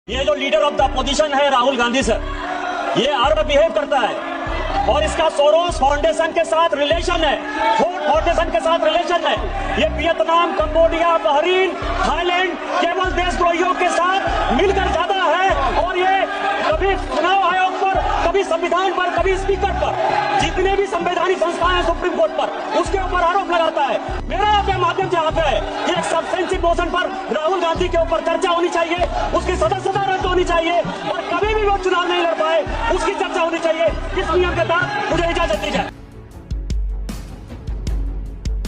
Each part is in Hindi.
ये जो लीडर ऑफ द अपोजिशन है राहुल गांधी सर, ये अर्ब बिहेव करता है और इसका सोरोस फाउंडेशन के साथ रिलेशन है, फोर्ड फाउंडेशन के साथ रिलेशन है। ये वियतनाम, कंबोडिया, बहरीन, थाईलैंड केवल देशद्रोहियों के साथ मिलकर जाता है और ये कभी चुनाव आयोग पर, कभी संविधान पर, कभी स्पीकर पर, जितने भी संवैधानिक संस्थाएं हैं सुप्रीम कोर्ट पर, उसके ऊपर आरोप लगाता है। मेरा आपके माध्यम से आता है कि एक सब्सटेंसिव मोशन पर राहुल गांधी के ऊपर चर्चा होनी चाहिए, उसकी सदस्यता रद्द होनी चाहिए और कभी भी वो चुनाव नहीं लड़ पाए उसकी चर्चा होनी चाहिए। इस नियम के तहत मुझे इजाजत दी जाए।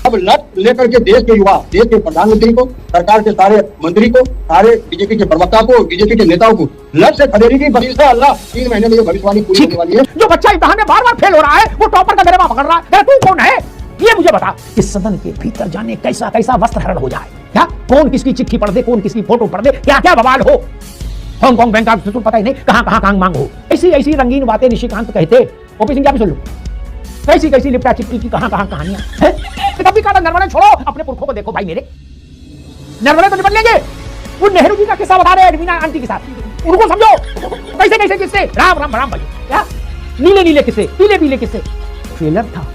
अब लत लेकर के देश के युवा, देश के प्रधानमंत्री को, सरकार के सारे मंत्री को, सारे बीजेपी के प्रवक्ता को, बीजेपी के नेताओं को लत से खदेड़ेगी बरीसा अल्लाह 3 महीने में ये भविष्यवाणी पूरी होने वाली है। जो बच्चा इम्तिहान में बार बार फेल हो रहा है वो टॉपर का गरेबा पकड़ रहा है, तू कौन है ये मुझे बता। इस सदन के भीतर जाने कैसा कैसा वस्त्र हरण हो जाए, क्या कौन किसकी चिट्ठी पढ़ दे, कौन किसकी फोटो पढ़ दे, क्या क्या बवाल हो। हांगकांग बैंक का पता ही नहीं कहां कहां कांग मांग हो। ऐसी ऐसी रंगीन बातें निशिकांत कहते, ओपी सिंह क्या भी सुन लो, कैसी कैसी लिपटा चिपटी की कहां कहां कहानियां हैं। कभी कहा नरवणे छोड़ो, अपने पुरखों को देखो भाई मेरे, नरवणे तो निपट लेंगे। वो नेहरू जी का किस्सा बता रहे हैं एडवीना आंटी के साथ, उनको समझो कैसे कैसे किस्से, राम राम राम भाई, क्या नीले नीले किस्से, पीले पीले किस्से। ट्रेलर था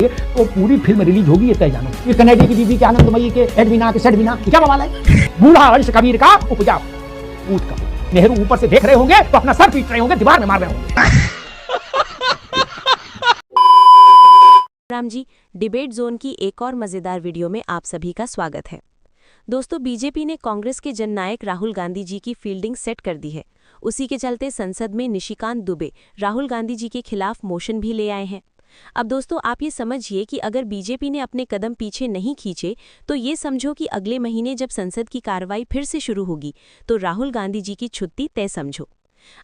ये तो पूरी फिल्म रिलीज होगी ये तय जानो। ये कनेडी की बीबी के आनंदमयी के एडवीना के सेडवीना क्या बवाल है। बूढ़ा वंश कबीर का उपजा ऊंट का। नेहरू ऊपर से देख रहे होंगे तो अपना सर पीट रहे होंगे, दीवार में मार रहे होंगे। राम जी, डिबेट जोन की एक और मजेदार वीडियो में आप सभी का स्वागत है। दोस्तों, बीजेपी ने कांग्रेस के जननायक राहुल गांधी जी की फील्डिंग सेट कर दी है। उसी के चलते संसद में निशिकांत दुबे राहुल गांधी जी के खिलाफ मोशन भी ले आए हैं। अब दोस्तों, आप ये समझिए कि अगर बीजेपी ने अपने कदम पीछे नहीं खींचे तो ये समझो कि अगले महीने जब संसद की कार्रवाई फिर से शुरू होगी तो राहुल गांधी जी की छुट्टी तय समझो।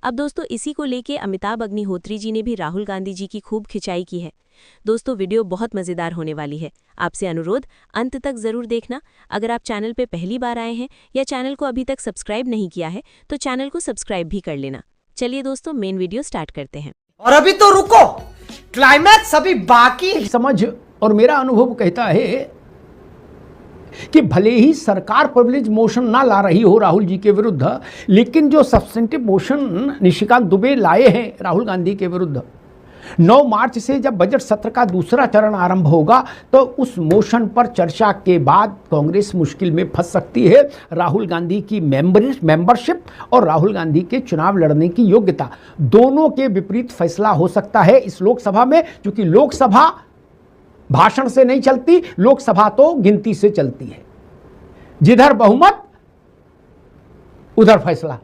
अब दोस्तों, इसी को लेके अमिताभ अग्निहोत्री जी ने भी राहुल गांधी जी की खूब खिंचाई की है। दोस्तों, वीडियो बहुत मजेदार होने वाली है, आपसे अनुरोध अंत तक जरूर देखना। अगर आप चैनल पे पहली बार आए हैं या चैनल को अभी तक सब्सक्राइब नहीं किया है तो चैनल को सब्सक्राइब भी कर लेना। चलिए दोस्तों, मेन वीडियो स्टार्ट करते हैं। और अभी तो रुको, क्लाइमैक्स अभी बाकी। समझ और मेरा अनुभव कहता है कि भले ही सरकार प्रिविलेज मोशन ना ला रही हो राहुल जी के विरुद्ध, लेकिन जो सब्सटेंटिव मोशन निशिकांत दुबे लाए हैं राहुल गांधी के विरुद्ध, 9 मार्च से जब बजट सत्र का दूसरा चरण आरंभ होगा तो उस मोशन पर चर्चा के बाद कांग्रेस मुश्किल में फंस सकती है। राहुल गांधी की मेंबरशिप और राहुल गांधी के चुनाव लड़ने की योग्यता दोनों के विपरीत फैसला हो सकता है इस लोकसभा में, क्योंकि लोकसभा भाषण से नहीं चलती, लोकसभा तो गिनती से चलती है। जिधर बहुमत उधर फैसला।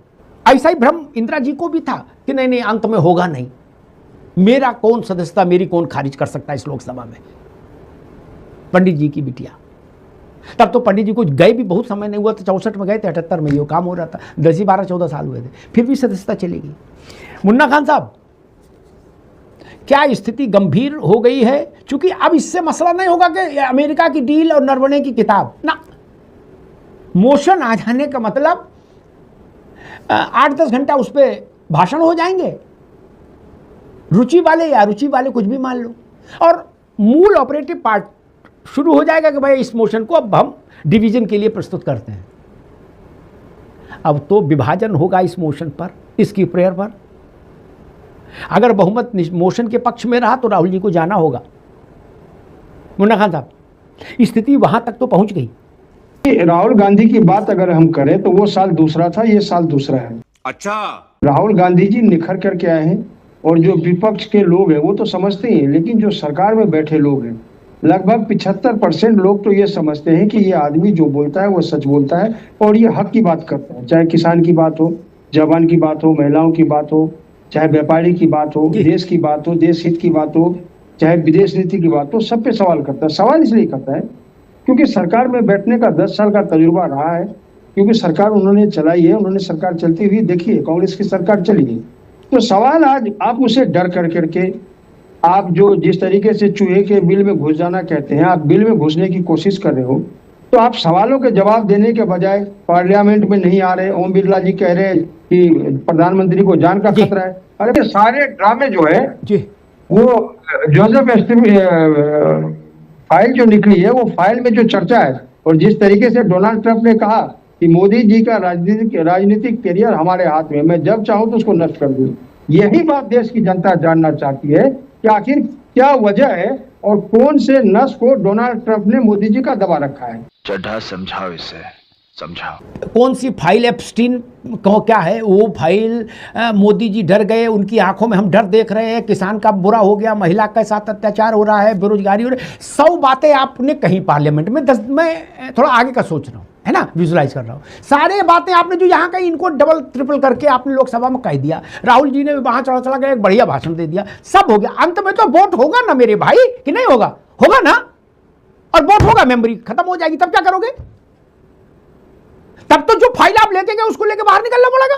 ऐसा ही भ्रम इंदिरा जी को भी था कि नहीं नहीं अंत में होगा नहीं, मेरा कौन सदस्यता मेरी कौन खारिज कर सकता है इस लोकसभा में। पंडित जी की बिटिया, तब तो पंडित जी को गए भी बहुत समय नहीं हुआ था, 64 में गए थे, 78 में ये काम हो रहा था, 10 12 14 साल हुए थे, फिर भी सदस्यता चलेगी। मुन्ना खान साहब, क्या स्थिति गंभीर हो गई है, क्योंकि अब इससे मसला नहीं होगा कि अमेरिका की डील और नरवणे की किताब ना, मोशन आ जाने का मतलब 8-10 घंटा उस पर भाषण हो जाएंगे, रुचि वाले या रुचि वाले कुछ भी मान लो, और मूल ऑपरेटिव पार्ट शुरू हो जाएगा कि भाई इस मोशन को अब हम डिवीजन के लिए प्रस्तुत करते हैं। अब तो विभाजन होगा इस मोशन पर, इसकी प्रेयर पर। अगर बहुमत मोशन के पक्ष में रहा तो राहुल जी को जाना होगा। मुन्ना खान साहब, स्थिति वहां तक तो पहुंच गई। राहुल गांधी की बात अगर हम करें तो वो साल दूसरा था, ये साल दूसरा है। अच्छा, राहुल गांधी जी निखर करके आए हैं और जो विपक्ष के लोग हैं वो तो समझते ही हैं, लेकिन जो सरकार में बैठे लोग हैं लगभग 75% लोग तो ये समझते हैं कि ये आदमी जो बोलता है वो सच बोलता है और ये हक की बात करता है। चाहे किसान की बात हो, जवान की बात हो, महिलाओं की बात हो, चाहे व्यापारी की बात हो, देश की बात हो, देश हित की बात हो, चाहे विदेश नीति की बात हो, सब पे सवाल करता है। सवाल इसलिए करता है क्योंकि सरकार में बैठने का 10 साल का तजुर्बा रहा है, क्योंकि सरकार उन्होंने चलाई है, उन्होंने सरकार चलती हुई देखी है, कांग्रेस की सरकार चली है। तो सवाल आज आप उसे डर कर करके आप जो जिस तरीके से चूहे के बिल में घुस जाना कहते हैं, आप बिल में घुसने की कोशिश कर रहे हो, तो आप सवालों के जवाब देने के बजाय पार्लियामेंट में नहीं आ रहे। ओम बिरला जी कह रहे हैं कि प्रधानमंत्री को जान का खतरा है। अरे सारे ड्रामे जो है जी, वो जोसेफ फाइल जो निकली है, वो फाइल में जो चर्चा है और जिस तरीके से डोनाल्ड ट्रंप ने कहा कि मोदी जी का राजनीतिक करियर हमारे हाथ में, मैं जब चाहूं तो उसको नष्ट कर दूं। यही बात देश की जनता जानना चाहती है कि आखिर क्या वजह है और कौन से नस को डोनाल्ड ट्रंप ने मोदी जी का दबा रखा है। चड्ढा समझाओ इसे, समझाओ। कौन सी फाइल एप्स्टीन को क्या है वो फाइल, मोदी जी डर गए, उनकी आंखों में हम डर देख रहे हैं, किसान का बुरा हो गया, महिला के साथ अत्याचार हो रहा है, बेरोजगारी हो रही है, 100 बातें आपने कहीं पार्लियामेंट में। मैं थोड़ा आगे का सोच रहा हूँ, है ना, विजुलाइज कर रहा हूँ। सारे बातें आपने जो यहाँ कहीं इनको डबल ट्रिपल करके आपने लोकसभा में कह दिया। राहुल जी ने वहां चढ़ा चढ़ा के एक बढ़िया भाषण दे दिया, सब हो गया। अंत में तो वोट होगा ना मेरे भाई, कि नहीं होगा? होगा ना, और वोट होगा, मेमोरी खत्म हो जाएगी, तब क्या करोगे? तब तो जो फाइल आप लेके गए उसको लेके बाहर निकलना पड़ेगा।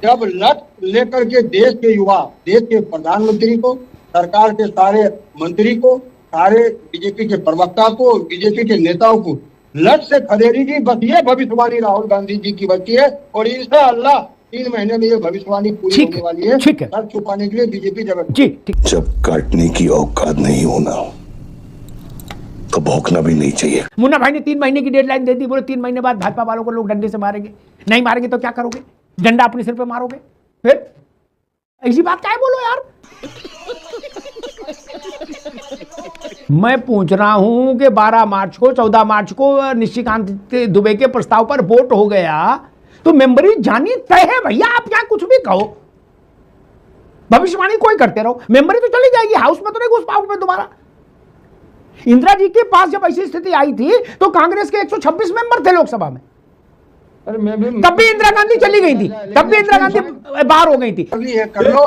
जब लक्ष्य लेकर के देश के युवा, देश के प्रधानमंत्री को, सरकार के सारे मंत्री को, सारे बीजेपी के प्रवक्ता को, बीजेपी के नेताओं को लक्ष्य से खदेड़ेगी, बस ये भविष्यवाणी राहुल गांधी जी की बची है। और इंशाअल्लाह 3 महीने में ये भविष्यवाणी पूरी होने वाली है। ठीक है, सर छुपाने के लिए बीजेपी जगह जी ठीक। जब काटने की औकात नहीं होना तो भौंकना भी नहीं चाहिए। मुन्ना भाई ने 3 महीने की डेडलाइन दे दी, बोले 3 महीने बाद भाजपा वालों को लोग डंडे से मारेंगे। नहीं मारेंगे तो क्या करोगे? डंडा अपने सिर पे मारोगे? फिर ऐसी बात क्या है, बोलो यार। मैं पूछ रहा हूं कि 12 मार्च को, 14 मार्च को निशिकांत दुबे के प्रस्ताव पर वोट हो गया तो मेंबरी जानी तय है भैया। आप क्या कुछ भी कहो, भविष्यवाणी कोई करते रहो, मेंबरी तो चली जाएगी, हाउस में तो नहीं घुस पाओगे दोबारा। इंदिरा जी के पास जब ऐसी स्थिति आई थी तो कांग्रेस के 126 मेंबर थे लोकसभा में। अरे मैं भी तब भी इंदिरा गांधी चली गई थी, तब भी इंदिरा गांधी बाहर हो गई थी। कर लो,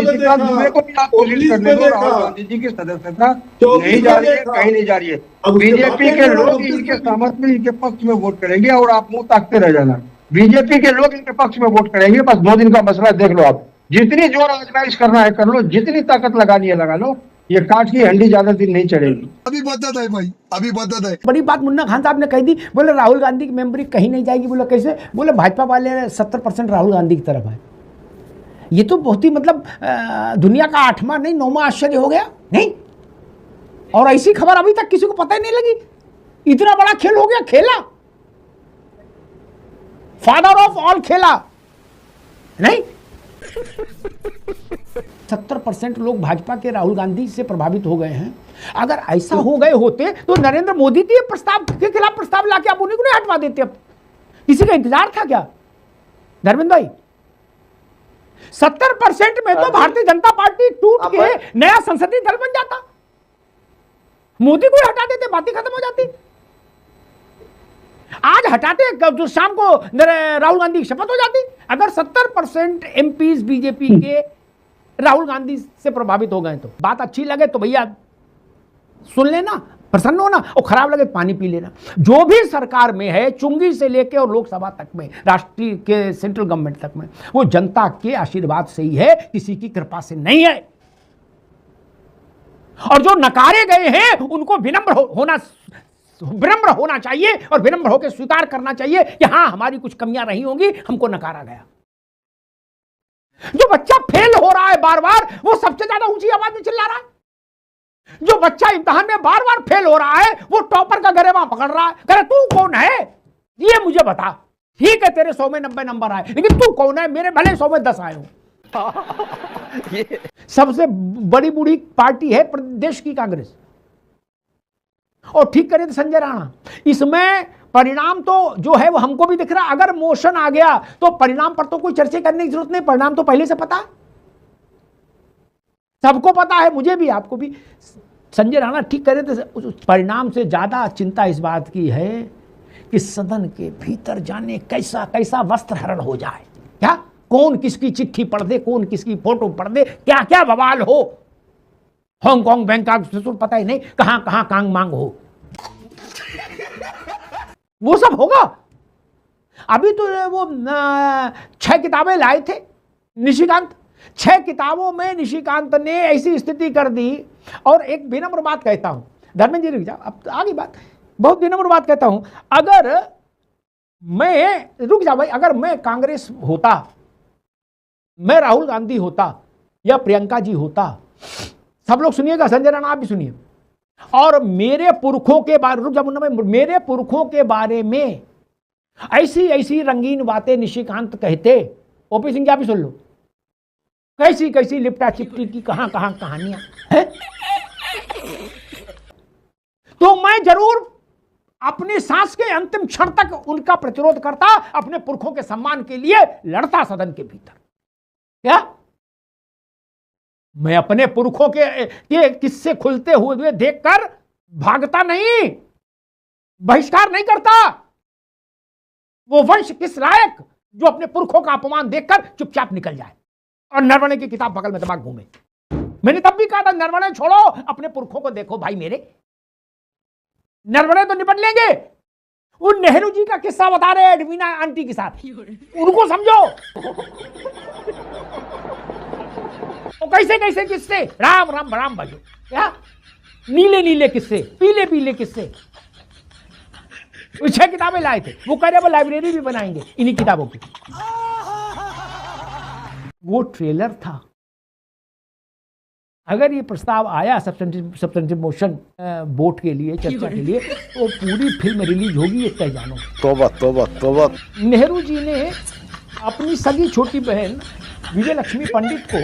निशिकांत दुबे को भी आप कोशिश करने दो। राहुल गांधी जी की सदस्यता नहीं जा रही है, कहीं नहीं जा रही है। बीजेपी के लोग इनके सामर्थ्य में, इनके पक्ष में वोट करेंगे और आप मुंह ताकते रह जाना। बीजेपी के लोग इनके पक्ष में वोट करेंगे, बस 2 दिन का मसला देख लो। आप जितनी जोर आजमाइश करना है कर लो, जितनी ताकत लगानी है लगा लो, ये काट की हंडी ज्यादा दिन नहीं चढ़ेगी। अभी बदत है भाई, अभी बदत है। बड़ी बात मुन्ना खान साहब ने कही थी, बोले राहुल गांधी की मेंबरी कहीं नहीं जाएगी। बोले कैसे? बोले भाजपा वाले 70% राहुल गांधी की तरफ है। ये तो बहुत ही मतलब दुनिया का 8वां नहीं 9वां आश्चर्य हो गया नहीं। और ऐसी खबर अभी तक किसी को पता ही नहीं लगी। इतना बड़ा खेल हो गया, खेला फादर ऑफ ऑल खेला नहीं। 70% लोग भाजपा के राहुल गांधी से प्रभावित हो गए हैं। अगर ऐसा हो गए होते तो नरेंद्र मोदी के प्रस्ताव के खिलाफ प्रस्ताव लाके आप उन्हीं को नहीं हटवा देते। अब किसी का इंतजार था क्या धर्मेंद्र भाई? 70% में तो भारतीय जनता पार्टी टूट के नया संसदीय दल बन जाता। मोदी को हटा देते, बातें खत्म हो जाती। आज हटाते तो शाम को राहुल गांधी की शपथ हो जाती। अगर 70% एमपीज बीजेपी के राहुल गांधी से प्रभावित हो गए तो बात अच्छी लगे तो भैया सुन लेना, प्रसन्न होना, और खराब लगे पानी पी लेना। जो भी सरकार में है, चुंगी से लेके और लोकसभा तक में, राष्ट्रीय के सेंट्रल गवर्नमेंट तक में, वो जनता के आशीर्वाद से ही है, किसी की कृपा से नहीं है। और जो नकारे गए हैं उनको विनम्र होना चाहिए और विनम्र होकर स्वीकार करना चाहिए कि हाँ हमारी कुछ कमियां रही होंगी, हमको नकारा गया। जो बच्चा फेल हो रहा है बार बार, वो सबसे ज्यादा ऊंची आवाज में चिल्ला रहा है। जो बच्चा इम्तिहान में बार बार फेल हो रहा है, वो टॉपर का गरेबा पकड़ रहा है, कह रहा तू कौन है ये मुझे बता। ठीक है तेरे 100 में 90 नंबर आए, लेकिन तू कौन है? मेरे भले 100 में 10 आए हो। सबसे बड़ी बूढ़ी पार्टी है प्रदेश की कांग्रेस, और ठीक करे तो संजय राणा। इसमें परिणाम तो जो है वो हमको भी दिख रहा। अगर मोशन आ गया तो परिणाम पर तो कोई चर्चा करने की जरूरत नहीं, परिणाम तो पहले से पता है, सबको पता है, मुझे भी आपको भी। संजय राणा ठीक करे तो परिणाम से ज्यादा चिंता इस बात की है कि सदन के भीतर जाने कैसा कैसा वस्त्र हरण हो जाए। क्या कौन किसकी चिट्ठी पढ़ दे, कौन किसकी फोटो पढ़ दे, क्या क्या बवाल हो। हांगकांग बैंकॉक पता ही नहीं कहां कहां कांग मांग हो, वो सब होगा। अभी तो वो 6 किताबें लाए थे निशिकांत, 6 किताबों में निशिकांत ने ऐसी स्थिति कर दी। और एक विनम्र बात कहता हूं धर्मेंद्र जी, रुक जाओ, अब आगे बात, बहुत विनम्र बात कहता हूं। अगर मैं, रुक जाओ भाई, अगर मैं कांग्रेस होता, मैं राहुल गांधी होता या प्रियंका जी होता, सब लोग सुनिएगा, संजय राणा आप भी सुनिए, और मेरे पुरखों के बारे, रुक जा मुन्ना भाई, मेरे पुरखों के बारे में ऐसी ऐसी रंगीन बातें निशिकांत कहते। ओपी सिंह, आप भी सुन लो, कैसी कैसी लिपटा चिपटी की कहां कहां कहानियां हैं। तो मैं जरूर अपनी सांस के अंतिम क्षण तक उनका प्रतिरोध करता, अपने पुरखों के सम्मान के लिए लड़ता सदन के भीतर। क्या मैं अपने पुरखों के किस्से खुलते हुए देखकर भागता नहीं, बहिष्कार नहीं करता। वो वंश किस लायक जो अपने पुरखों का अपमान देखकर चुपचाप निकल जाए और नरवणे की किताब बगल में दिमाग घूमे। मैंने तब भी कहा था, नरवणे छोड़ो, अपने पुरखों को देखो भाई मेरे। नरवणे तो निपट लेंगे। वो नेहरू जी का किस्सा बता रहे हैं एडवीना आंटी के साथ, उनको समझो। तो कैसे कैसे किस्से, राम राम राम भजो, क्या नीले नीले किस्से, पीले पीले किस्से। 6 किताबें लाए थे, वो कह रहे वो लाइब्रेरी भी बनाएंगे इन्हीं किताबों की। वो ट्रेलर था। अगर ये प्रस्ताव आया सब्सटेंटिव मोशन वोट के लिए, चर्चा के लिए, तो पूरी फिल्म रिलीज होगी, ये तय जानो। तौबा तौबा तौबा। नेहरू जी ने अपनी सगी छोटी बहन विजय लक्ष्मी पंडित को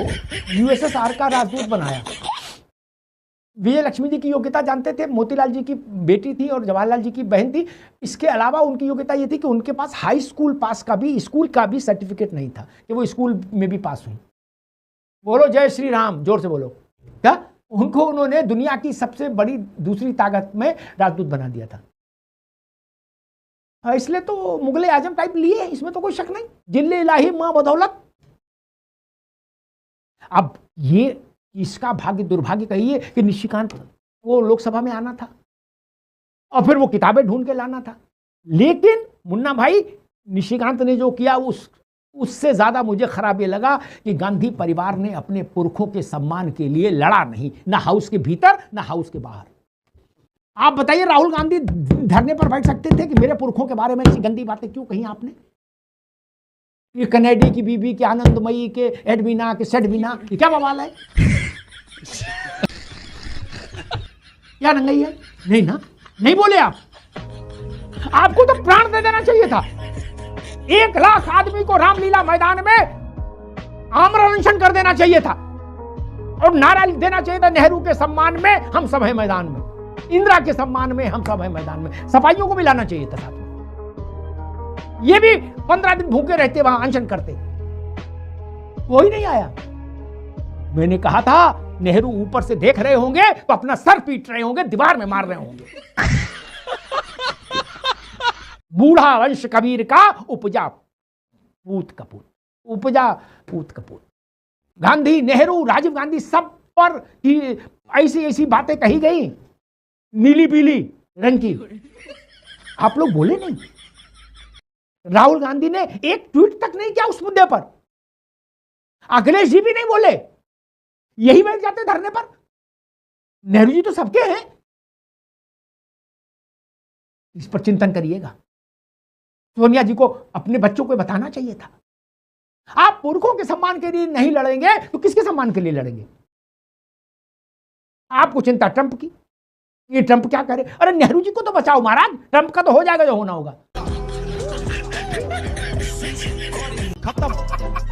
यूएसएसआर का राजदूत बनाया। विजय लक्ष्मी जी की योग्यता जानते थे, मोतीलाल जी की बेटी थी और जवाहरलाल जी की बहन थी। इसके अलावा उनकी योग्यता ये थी कि उनके पास हाई स्कूल पास का भी, स्कूल का भी सर्टिफिकेट नहीं था कि वो स्कूल में भी पास हुई। बोलो जय श्री राम, जोर से बोलो। क्या उनको उन्होंने दुनिया की सबसे बड़ी दूसरी ताकत में राजदूत बना दिया था। इसलिए तो मुगले आजम टाइप लिए, इसमें तो कोई शक नहीं। जिल्ले इलाही मां बदौलत। अब ये इसका भाग्य दुर्भाग्य कहिए कि निशिकांत वो लोकसभा में आना था और फिर वो किताबें ढूंढ के लाना था। लेकिन मुन्ना भाई, निशिकांत ने जो किया उससे ज्यादा मुझे खराब ये लगा कि गांधी परिवार ने अपने पुरखों के सम्मान के लिए लड़ा नहीं, ना हाउस के भीतर ना हाउस के बाहर। आप बताइए, राहुल गांधी धरने पर बैठ सकते थे कि मेरे पुरखों के बारे में ऐसी गंदी बातें क्यों कही आपने? ये कनेडी की बीबी के, आनंदमयी के, एडवीना के, सेडवीना, ये क्या बवाल है? क्या नंगाई है? नहीं ना, नहीं बोले आप। आपको तो प्राण दे देना चाहिए था। 1 लाख आदमी को रामलीला मैदान में आमरण अनशन कर देना चाहिए था और नारा लिख देना चाहिए था, नेहरू के सम्मान में हम सब हैं मैदान में, इंदिरा के सम्मान में हम सब हैं मैदान में। सफाइयों को भी लाना चाहिए था साथ में। ये भी 15 दिन भूखे रहते, वहां अनशन करते, कोई नहीं आया। मैंने कहा था, नेहरू ऊपर से देख रहे होंगे तो अपना सर पीट रहे होंगे, दीवार में मार रहे होंगे। बूढ़ा वंश कबीर का उपजा पूत कपूत, उपजा पूत कपूत। गांधी, नेहरू, राजीव गांधी सब पर ऐसी ऐसी बातें कही गई, नीली पीली रंग की। आप लोग बोले नहीं। राहुल गांधी ने एक ट्वीट तक नहीं किया उस मुद्दे पर। अखिलेश जी भी नहीं बोले, यही बैठ जाते धरने पर। नेहरू जी तो सबके हैं। इस पर चिंतन करिएगा। सोनिया जी को अपने बच्चों को बताना चाहिए था। आप पुरखों के सम्मान के लिए नहीं लड़ेंगे तो किसके सम्मान के लिए लड़ेंगे? आपको चिंता ट्रंप की, ये ट्रंप क्या करे? अरे नेहरू जी को तो बचाओ महाराज, ट्रंप का तो हो जाएगा जो होना होगा। खत्म।